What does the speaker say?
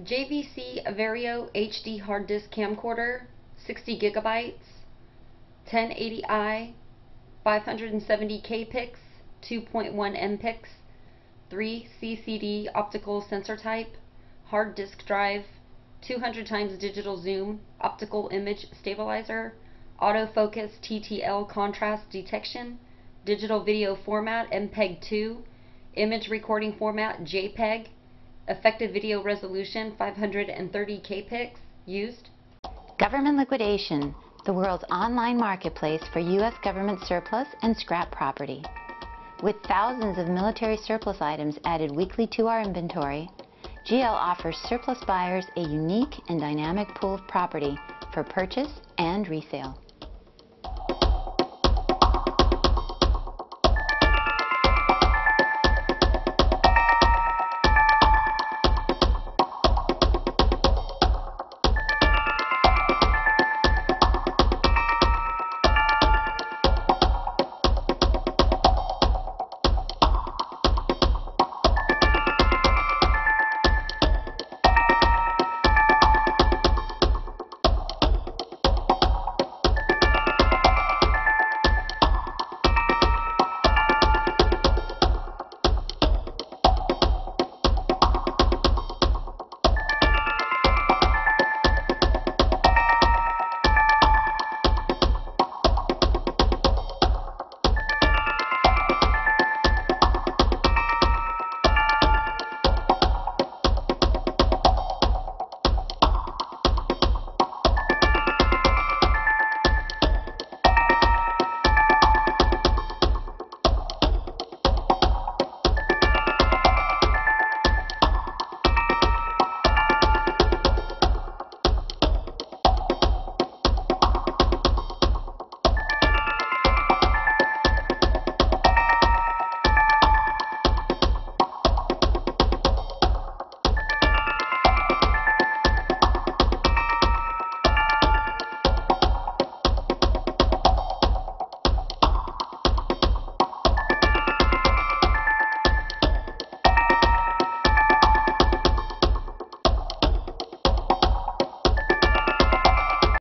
JVC Everio HD hard disk camcorder, 60 gigabytes, 1080i, 570 kpix, 2.1 mpix, 3 CCD optical sensor type, hard disk drive, 200 times digital zoom, optical image stabilizer, autofocus TTL contrast detection, digital video format MPEG-2, image recording format JPEG, effective video resolution 530 kpix used. Government Liquidation, the world's online marketplace for U.S. government surplus and scrap property. With thousands of military surplus items added weekly to our inventory, GL offers surplus buyers a unique and dynamic pool of property for purchase and resale.